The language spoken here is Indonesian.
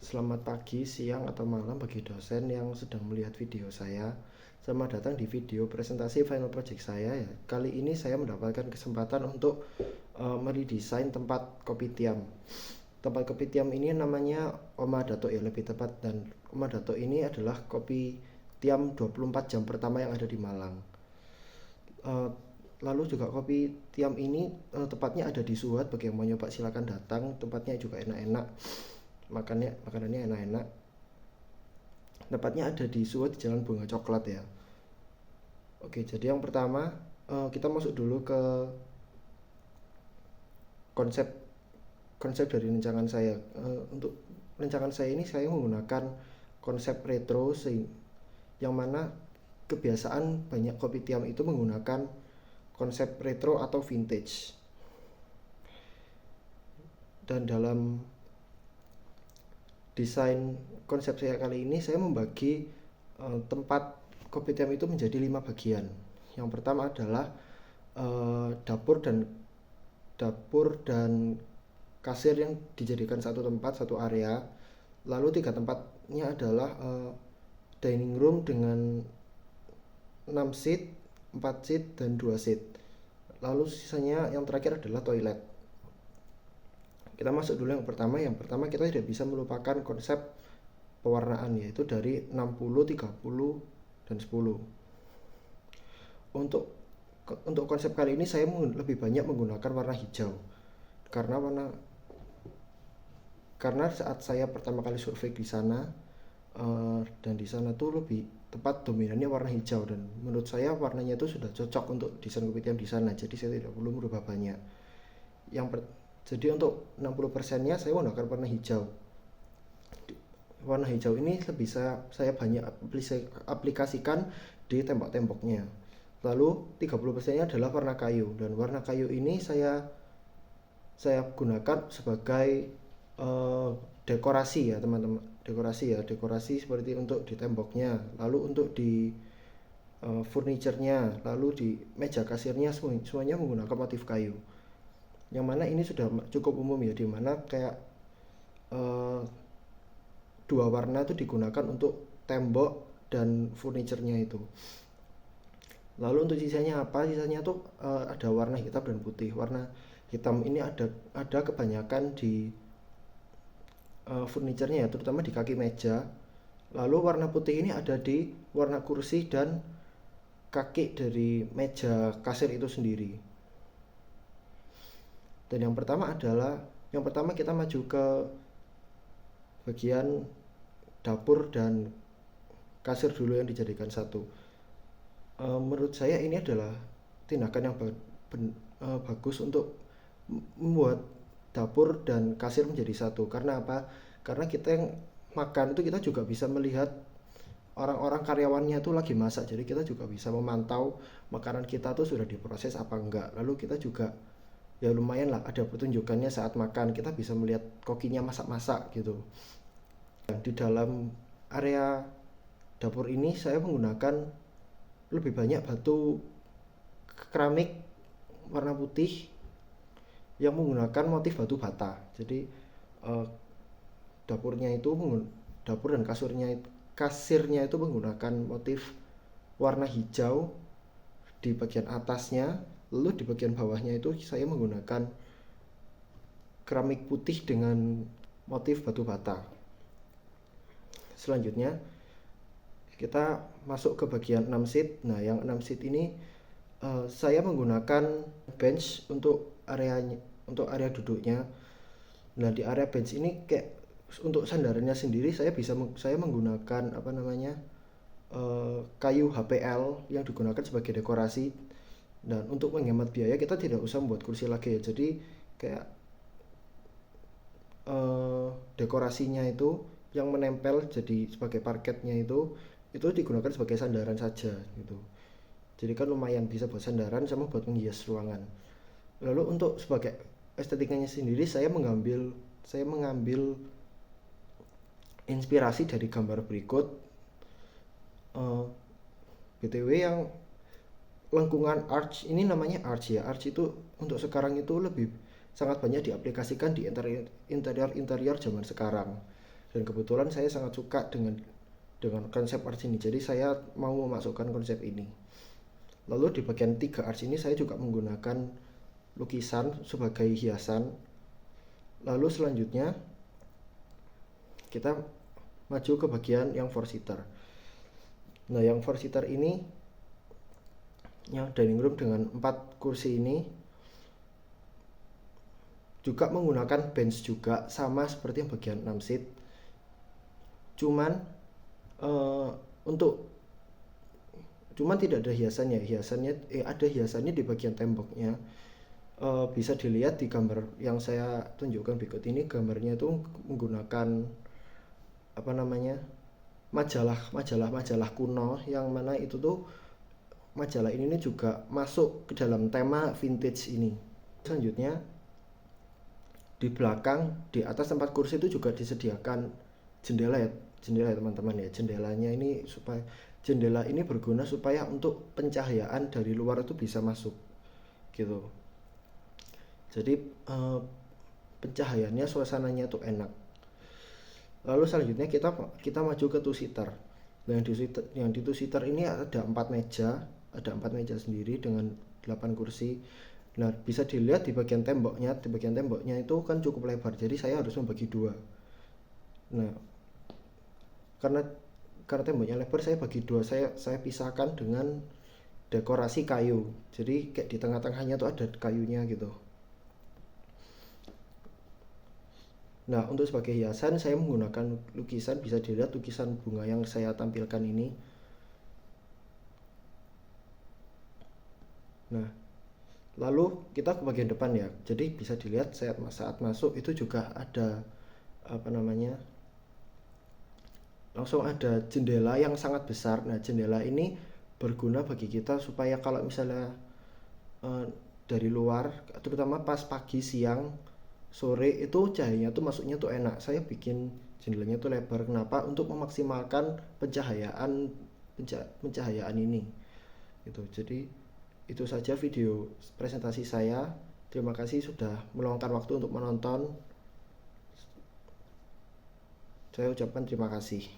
Selamat pagi, siang, atau malam bagi dosen yang sedang melihat video saya. Selamat datang di video presentasi final project saya ya. Kali ini saya mendapatkan kesempatan untuk meredesain tempat kopitiam. Tempat kopitiam ini namanya Oma Dato ya, lebih tepat, dan Oma Dato ini adalah kopitiam 24 jam pertama yang ada di Malang. Lalu juga kopi tiam ini tepatnya ada di Suhat. Bagi yang mau nyoba silakan datang. Tempatnya juga enak-enak, makanannya enak-enak. Tempatnya ada di Suhat, di Jalan Bunga Coklat ya. Oke, jadi yang pertama kita masuk dulu ke konsep konsep dari rancangan saya. Untuk rancangan saya ini saya menggunakan konsep retro, yang mana kebiasaan banyak kopi tiam itu menggunakan konsep retro atau vintage. Dan dalam desain konsep saya kali ini, saya membagi tempat kopitiam itu menjadi 5 bagian. Yang pertama adalah dapur dan kasir yang dijadikan satu tempat, satu area. Lalu 3 tempatnya adalah dining room dengan 6 seat, 4 seat, dan 2 seat. Lalu sisanya yang terakhir adalah toilet. Kita masuk dulu yang pertama. Yang pertama, kita tidak bisa melupakan konsep pewarnaan, yaitu dari 60, 30, dan 10. Untuk konsep kali ini saya lebih banyak menggunakan warna hijau. Karena saat saya pertama kali survei di sana, dan di sana tuh lebih tepat dominannya warna hijau, dan menurut saya warnanya itu sudah cocok untuk desain kopitiam di sana, jadi saya tidak perlu merubah banyak. Jadi untuk 60%-nya saya menggunakan warna hijau. Warna hijau ini lebih saya banyak aplikasikan di tembok-temboknya. Lalu 30%-nya adalah warna kayu, dan warna kayu ini saya gunakan sebagai dekorasi ya teman-teman. Dekorasi seperti untuk di temboknya, lalu untuk di furniturnya, lalu di meja kasirnya, semuanya menggunakan motif kayu. Yang mana ini sudah cukup umum ya, dimana kayak 2 warna itu digunakan untuk tembok dan furniturnya itu. Lalu untuk sisanya apa? Sisanya tuh ada warna hitam dan putih. Warna hitam ini ada kebanyakan di furniturnya ya, terutama di kaki meja. Lalu warna putih ini ada di warna kursi dan kaki dari meja kasir itu sendiri. Dan yang pertama kita maju ke bagian dapur dan kasir dulu yang dijadikan satu. Menurut saya ini adalah tindakan yang bagus untuk membuat dapur dan kasir menjadi satu. Karena apa? Karena kita yang makan itu kita juga bisa melihat orang-orang karyawannya itu lagi masak, jadi kita juga bisa memantau makanan kita tuh sudah diproses apa enggak. Lalu kita juga ya lumayan lah ada pertunjukannya saat makan, kita bisa melihat kokinya masak-masak gitu. Di dalam area dapur ini saya menggunakan lebih banyak batu keramik warna putih yang menggunakan motif batu bata. Jadi dapur dan kasirnya itu menggunakan motif warna hijau di bagian atasnya. Lalu di bagian bawahnya itu saya menggunakan keramik putih dengan motif batu bata. Selanjutnya kita masuk ke bagian 6 seat. Nah, yang 6 seat ini saya menggunakan bench untuk area duduknya. Nah, di area bench ini kayak untuk sandarannya sendiri saya menggunakan kayu HPL yang digunakan sebagai dekorasi. Dan untuk menghemat biaya kita tidak usah membuat kursi lagi ya. Jadi kayak dekorasinya itu yang menempel jadi sebagai parketnya itu digunakan sebagai sandaran saja gitu. Jadi kan lumayan bisa buat sandaran sama buat menghias ruangan. Lalu untuk sebagai estetikanya sendiri saya mengambil inspirasi dari gambar berikut. BTW yang lengkungan arch ini namanya arch ya. Arch itu untuk sekarang itu sangat banyak diaplikasikan di interior zaman sekarang. Dan kebetulan saya sangat suka dengan konsep arch ini, jadi saya mau memasukkan konsep ini. Lalu di bagian 3 arch ini saya juga menggunakan lukisan sebagai hiasan. Lalu selanjutnya kita maju ke bagian yang 4-seater. Nah, yang 4-seater ini, yang dining room dengan 4 kursi ini juga menggunakan bench juga, sama seperti yang bagian 6 seat. Cuman tidak ada hiasannya. Ada hiasannya di bagian temboknya. Bisa dilihat di gambar yang saya tunjukkan berikut ini. Gambarnya itu menggunakan majalah kuno, yang mana itu tuh majalah ini juga masuk ke dalam tema vintage ini. Selanjutnya di belakang, di atas tempat kursi itu juga disediakan jendela ya teman-teman ya. Jendela ini berguna supaya untuk pencahayaan dari luar itu bisa masuk gitu. Jadi pencahayaannya, suasananya tuh enak. Lalu selanjutnya kita maju ke 2-seater. Yang di 2-seater ini ada 4 meja sendiri dengan 8 kursi. Nah, bisa dilihat di bagian temboknya itu kan cukup lebar, jadi saya harus membagi 2. Nah, karena temboknya lebar, saya bagi 2. Saya pisahkan dengan dekorasi kayu. Jadi kayak di tengah-tengahnya tuh ada kayunya gitu. Nah, untuk sebagai hiasan saya menggunakan lukisan, bisa dilihat lukisan bunga yang saya tampilkan ini. Nah, lalu kita ke bagian depan ya. Jadi bisa dilihat saat masuk itu juga ada langsung ada jendela yang sangat besar. Nah, jendela ini berguna bagi kita supaya kalau misalnya dari luar, terutama pas pagi, siang, sore, itu cahayanya tuh masuknya tuh enak. Saya bikin jendelanya tuh lebar. Kenapa? Untuk memaksimalkan pencahayaan ini gitu. Jadi itu saja video presentasi saya. Terima kasih sudah meluangkan waktu untuk menonton. Saya ucapkan terima kasih.